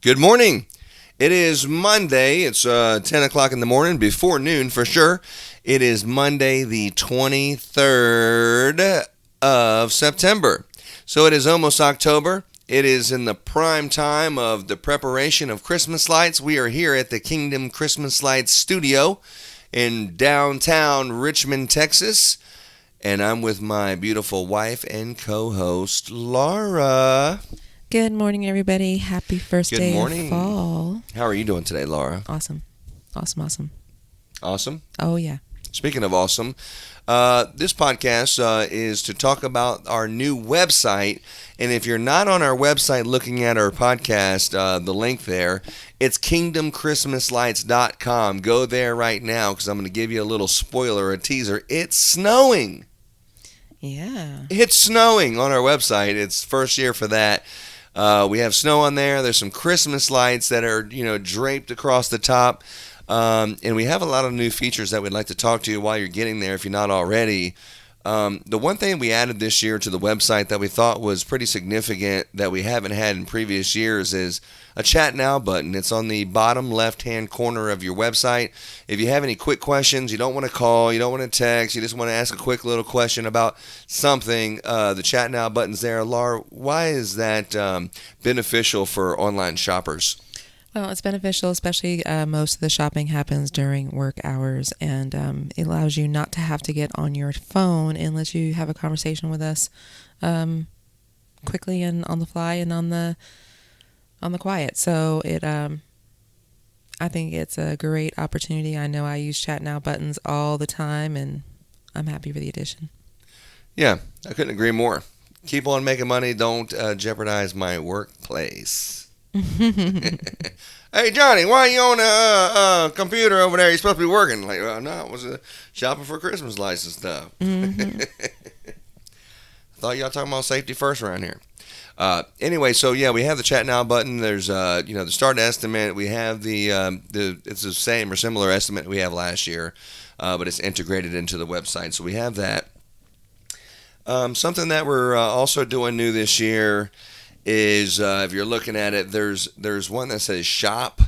Good morning. It is Monday. It's 10 o'clock in the morning, before noon for sure. It is Monday, the 23rd of September. So it is almost October. It is in the prime time of the preparation of Christmas lights. We are here at the Kingdom Christmas Lights studio in downtown Richmond, Texas. And I'm with my beautiful wife and co-host, Laura. Good morning, everybody. Happy first Good day morning. of fall. How are you doing today, Laura? Awesome. Awesome. Awesome? Oh, yeah. Speaking of awesome, this podcast is to talk about our new website. And if you're not on our website looking at our podcast, the link there, it's kingdomchristmaslights.com. Go there right now because I'm going to give you a little spoiler, a teaser. It's snowing. Yeah. It's snowing on our website. It's first year for that. We have snow on there. There's some Christmas lights that are, draped across the top. And we have a lot of new features that we'd like to talk to you while you're getting there if you're not already. The one thing we added this year to the website that we thought was pretty significant that we haven't had in previous years is a Chat Now button. It's on the bottom left-hand corner of your website. If you have any quick questions, you don't want to call, you don't want to text, you just want to ask a quick little question about something, the Chat Now button's there. Laura, why is that beneficial for online shoppers? Well, it's beneficial, especially most of the shopping happens during work hours, and it allows you not to have to get on your phone unless you have a conversation with us quickly and on the fly and on the quiet. So I think it's a great opportunity. I know I use Chat Now buttons all the time, and I'm happy for the addition. Yeah, I couldn't agree more. Keep on making money. Don't jeopardize my workplace. Hey, Johnny, why are you on a computer over there? You're supposed to be working. Like, well, no, I was shopping for Christmas lights and stuff. Mm-hmm. I thought y'all talking about safety first around here. Anyway, so yeah, we have the Chat Now button. There's the start estimate. We have the it's the same or similar estimate we have last year, but it's integrated into the website. So we have that. Something that we're also doing new this year is if you're looking at it, there's one that says shop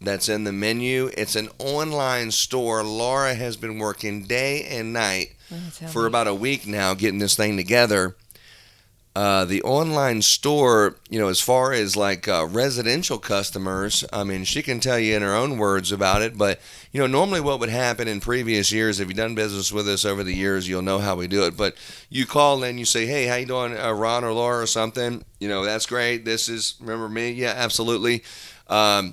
that's in the menu. It's an online store. Laura has been working day and night for about a week now getting this thing together. The online store, as far as like residential customers, I mean, she can tell you in her own words about it, but normally what would happen in previous years, if you've done business with us over the years, you'll know how we do it. But you call in, you say, hey, how you doing, Ron or Laura or something? That's great. Remember me? Yeah, absolutely. I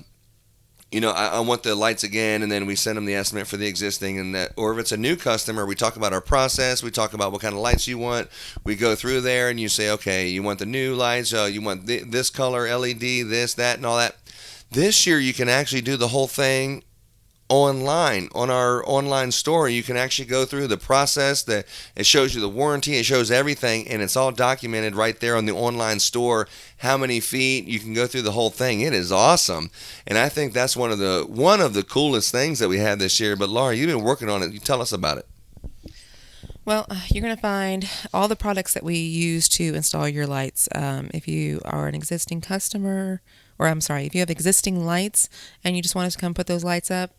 want the lights again, and then we send them the estimate for the existing, or if it's a new customer, we talk about our process, we talk about what kind of lights you want, we go through there, and you say, okay, you want the new lights, you want this color, LED, this, that, and all that. This year, you can actually do the whole thing online on our online store. You can actually go through the process. It shows you the warranty, it shows everything, and it's all documented right there on the online store. How many feet, you can go through the whole thing. It is awesome, and I think that's one of the coolest things that we have this year. But Laura, you've been working on it. You tell us about it. Well, you're going to find all the products that we use to install your lights. If you are an existing customer, if you have existing lights and you just want us to come put those lights up,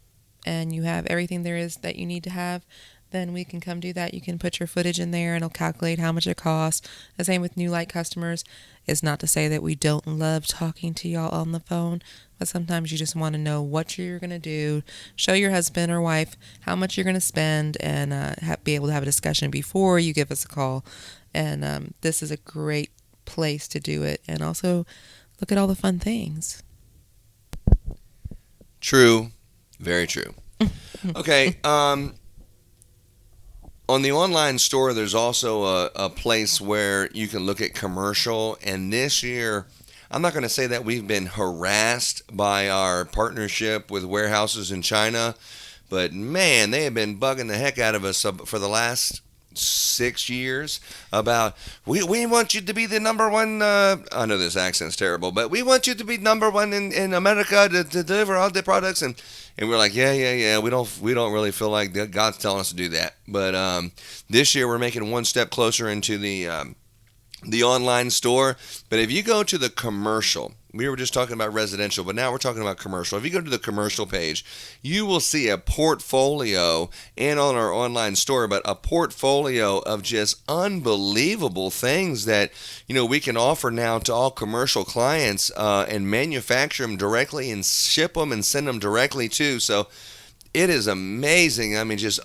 and you have everything there is that you need to have, then we can come do that. You can put your footage in there and it'll calculate how much it costs. The same with new light customers. It's not to say that we don't love talking to y'all on the phone, but sometimes you just want to know what you're going to do, show your husband or wife how much you're going to spend, and be able to have a discussion before you give us a call. And this is a great place to do it, and also look at all the fun things. True. Very true. Okay. On the online store, there's also a place where you can look at commercial. And this year, I'm not going to say that we've been harassed by our partnership with warehouses in China, but man, they have been bugging the heck out of us for the last 6 years about we want you to be the number one. I know this accent's terrible, but we want you to be number one in America to deliver all the products, and we're like, yeah. We don't really feel like God's telling us to do that. But this year we're making one step closer into the the online store. But if you go to the commercial, we were just talking about residential, but now we're talking about commercial. If you go to the commercial page, you will see a portfolio, and on our online store, but a portfolio of just unbelievable things that we can offer now to all commercial clients, and manufacture them directly and ship them and send them directly to. So it is amazing. I mean, just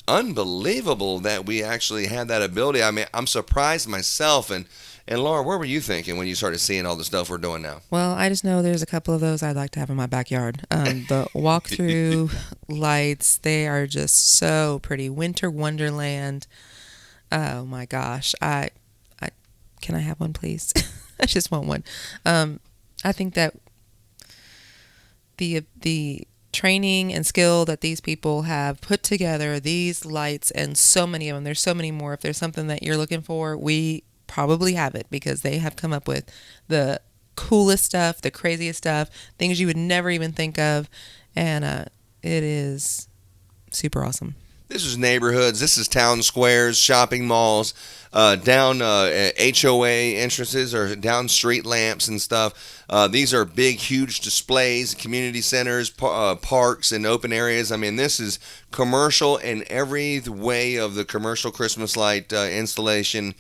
unbelievable that we actually have that ability. I mean, I'm surprised myself. And Laura, what were you thinking when you started seeing all the stuff we're doing now? Well, I just know there's a couple of those I'd like to have in my backyard. The walk-through lights, they are just so pretty. Winter Wonderland. Oh my gosh. I can I have one, please? I just want one. I think that the training and skill that these people have put together these lights, and so many of them, there's so many more. If there's something that you're looking for, we probably have it, because they have come up with the coolest stuff, the craziest stuff, things you would never even think of, and it is super awesome. This is neighborhoods. This is town squares, shopping malls, down HOA entrances, or down street lamps and stuff. These are big, huge displays, community centers, parks, and open areas. I mean, this is commercial in every way of the commercial Christmas light installation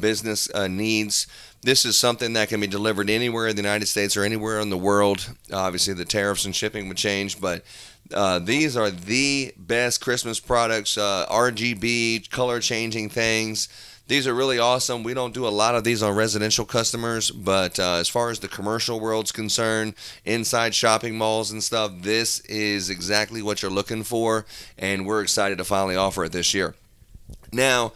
business needs. This is something that can be delivered anywhere in the United States or anywhere in the world. Obviously, the tariffs and shipping would change, but these are the best Christmas products, RGB, color changing things. These are really awesome. We don't do a lot of these on residential customers, but as far as the commercial world's concerned, inside shopping malls and stuff, this is exactly what you're looking for, and we're excited to finally offer it this year. Now,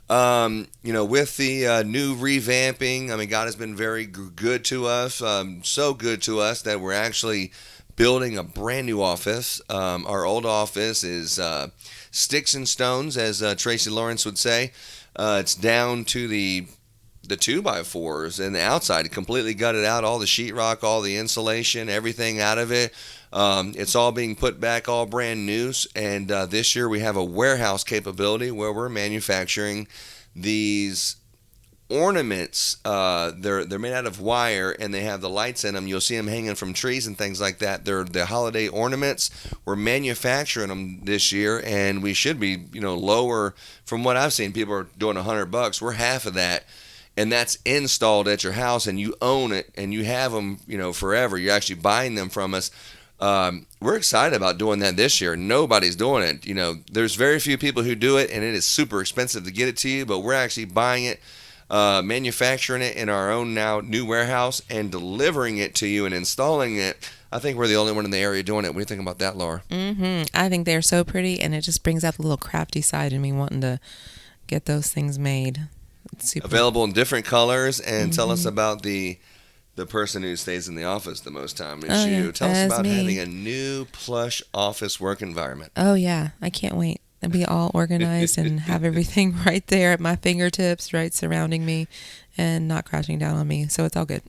with the new revamping, I mean, God has been very good to us, so good to us that we're actually building a brand new office. Our old office is sticks and stones, as Tracy Lawrence would say. It's down to the 2x4s, and the outside completely gutted out, all the sheetrock, all the insulation, everything out of it. It's all being put back, all brand new. And this year we have a warehouse capability where we're manufacturing these ornaments. They're made out of wire, and they have the lights in them. You'll see them hanging from trees and things like that. They're the holiday ornaments. We're manufacturing them this year, and we should be lower. From what I've seen, people are doing $100. We're half of that, and that's installed at your house, and you own it, and you have them forever. You're actually buying them from us. We're excited about doing that this year. Nobody's doing it. There's very few people who do it, and it is super expensive to get it to you, but we're actually buying it, manufacturing it in our own now new warehouse, and delivering it to you and installing it. I think we're the only one in the area doing it. What do you think about that, Laura? I think they're so pretty, and it just brings out the little crafty side in me wanting to get those things made. It's super available in different colors. And tell us about the person who stays in the office the most time is you. Tell us about having a new plush office work environment. Oh yeah, I can't wait. And be all organized and have everything right there at my fingertips, right surrounding me, and not crashing down on me. So it's all good.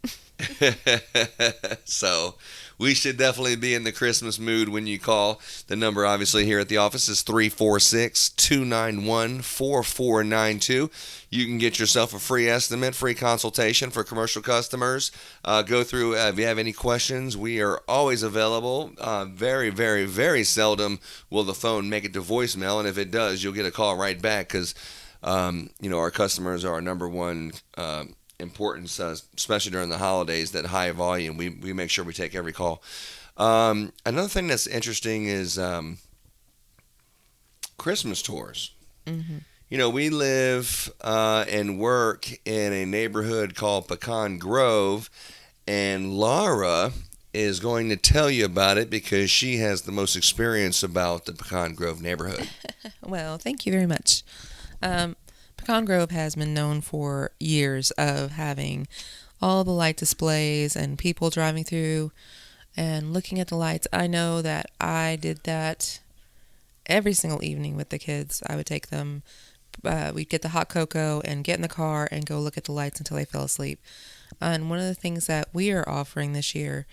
So we should definitely be in the Christmas mood when you call. The number obviously here at the office is 346-291-4492. You can get yourself a free estimate, free consultation for commercial customers. Go through, if you have any questions, we are always available. Very, very, very seldom will the phone make it to voicemail, and if it does, you'll get a call right back, because our customers are our number one importance, especially during the holidays, that high volume. We make sure we take every call. Another thing that's interesting is Christmas tours. Mm-hmm. We live and work in a neighborhood called Pecan Grove, and Laura is going to tell you about it because she has the most experience about the Pecan Grove neighborhood. Well, thank you very much. Pecan Grove has been known for years of having all the light displays and people driving through and looking at the lights. I know that I did that every single evening with the kids. I would take them, we'd get the hot cocoa and get in the car and go look at the lights until they fell asleep. And one of the things that we are offering this year,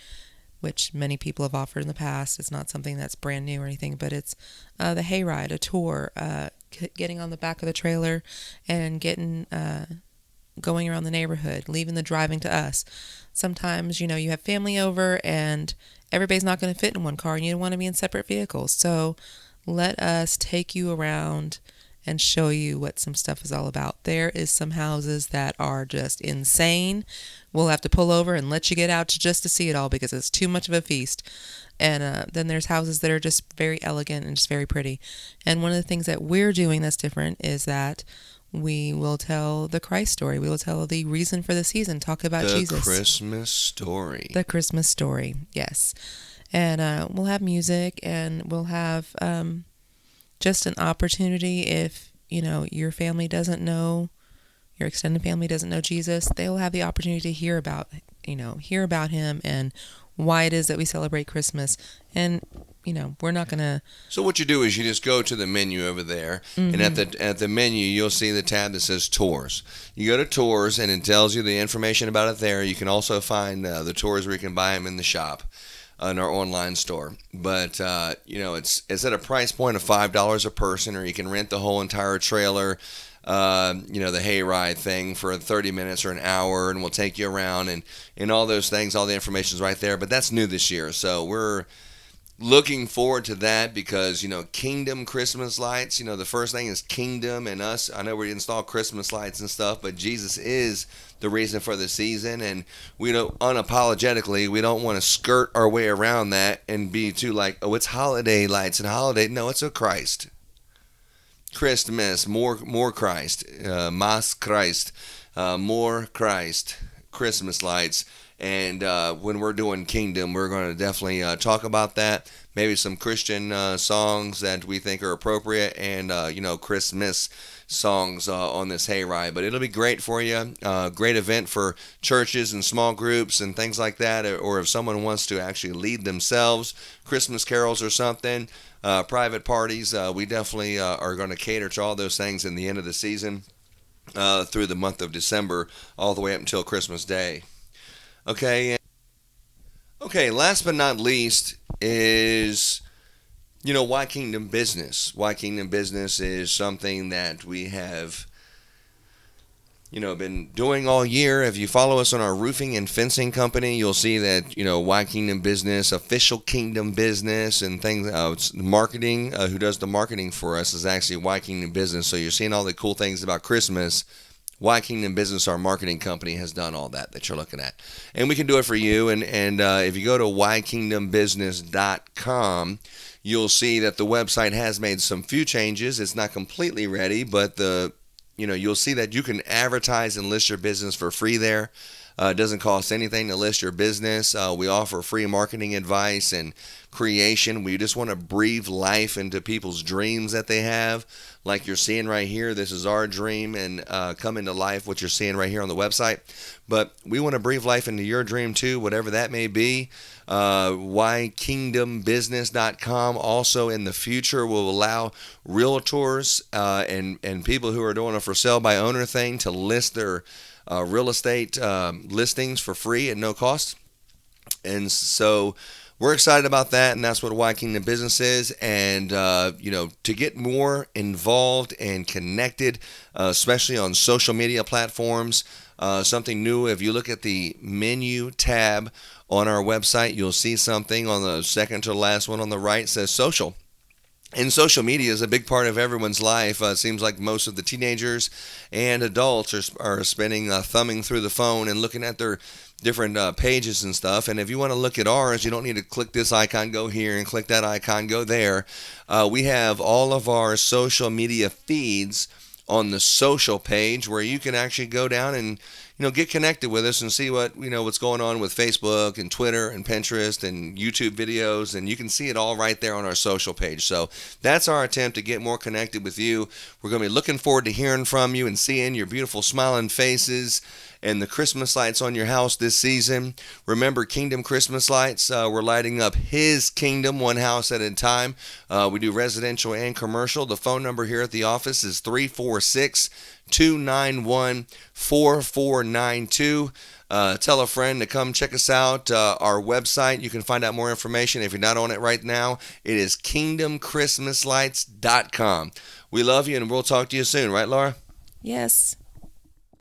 which many people have offered in the past, it's not something that's brand new or anything, but it's the Hayride, a tour, getting on the back of the trailer and getting going around the neighborhood, leaving the driving to us. Sometimes, you have family over and everybody's not going to fit in one car and you don't want to be in separate vehicles. So let us take you around and show you what some stuff is all about. There is some houses that are just insane. We'll have to pull over and let you get out just to see it all because it's too much of a feast. And then there's houses that are just very elegant and just very pretty. And one of the things that we're doing that's different is that we will tell the Christ story. We will tell the reason for the season. Talk about Jesus. The Christmas story. The Christmas story, yes. And we'll have music and we'll have just an opportunity if, your family doesn't know, your extended family doesn't know Jesus, they'll have the opportunity to hear about him and why it is that we celebrate Christmas. And we're not gonna. So what you do is you just go to the menu over there, and at the menu you'll see the tab that says tours. You go to tours, and it tells you the information about it there. You can also find the tours where you can buy them in the shop, in our online store. But it's at a price point of $5 a person, or you can rent the whole entire trailer. The Hayride thing for 30 minutes or an hour, and we'll take you around and all those things. All the information's right there. But that's new this year, so we're looking forward to that because, Kingdom Christmas lights, the first thing is Kingdom and us. I know we install Christmas lights and stuff, but Jesus is the reason for the season. And we don't, unapologetically, we don't want to skirt our way around that and be too like, oh, it's holiday lights and holiday. No, it's a Christ. Christmas, more Christ. Mas Christ. More Christ. Christmas lights. And when we're doing Kingdom, we're going to definitely talk about that. Maybe some Christian songs that we think are appropriate, and Christmas songs on this Hayride. But it'll be great for you. Great event for churches and small groups and things like that. Or if someone wants to actually lead themselves, Christmas carols or something, private parties. We definitely are going to cater to all those things in the end of the season through the month of December, all the way up until Christmas Day. Okay, last but not least is, why Kingdom Business? Why Kingdom Business is something that we have, been doing all year. If you follow us on our roofing and fencing company, you'll see that, why Kingdom Business, official Kingdom Business, and things, it's marketing, who does the marketing for us is actually Why Kingdom Business. So you're seeing all the cool things about Christmas. Why Kingdom Business, our marketing company, has done all that you're looking at. And we can do it for you. And if you go to whykingdombusiness.com, you'll see that the website has made some few changes. It's not completely ready, but you'll see that you can advertise and list your business for free there. It doesn't cost anything to list your business. We offer free marketing advice and creation. We just want to breathe life into people's dreams that they have. Like you're seeing right here, this is our dream, and come into life what you're seeing right here on the website. But we want to breathe life into your dream too, whatever that may be. Whykingdombusiness.com also in the future will allow realtors and people who are doing a for sale by owner thing to list their real estate listings for free at no cost. And so we're excited about that, and that's what Why Kingdom Business is. And, to get more involved and connected, especially on social media platforms, something new, if you look at the menu tab on our website, you'll see something on the second to last one on the right says social. And social media is a big part of everyone's life. It seems like most of the teenagers and adults are spending thumbing through the phone and looking at their different pages and stuff. And if you want to look at ours, you don't need to click this icon, go here, and click that icon, go there. We have all of our social media feeds on the social page where you can actually go down and get connected with us and see what's going on with Facebook and Twitter and Pinterest and YouTube videos, and you can see it all right there on our social page. So that's our attempt to get more connected with you. We're going to be looking forward to hearing from you and seeing your beautiful smiling faces and the Christmas lights on your house this season. Remember, Kingdom Christmas lights, we're lighting up His kingdom one house at a time. We do residential and commercial. The phone number here at the office is 346-291-4492. Tell a friend to come check us out. Our website, you can find out more information if you're not on it right now. It is kingdomchristmaslights.com. We love you, and we'll talk to you soon. Right, Laura? Yes.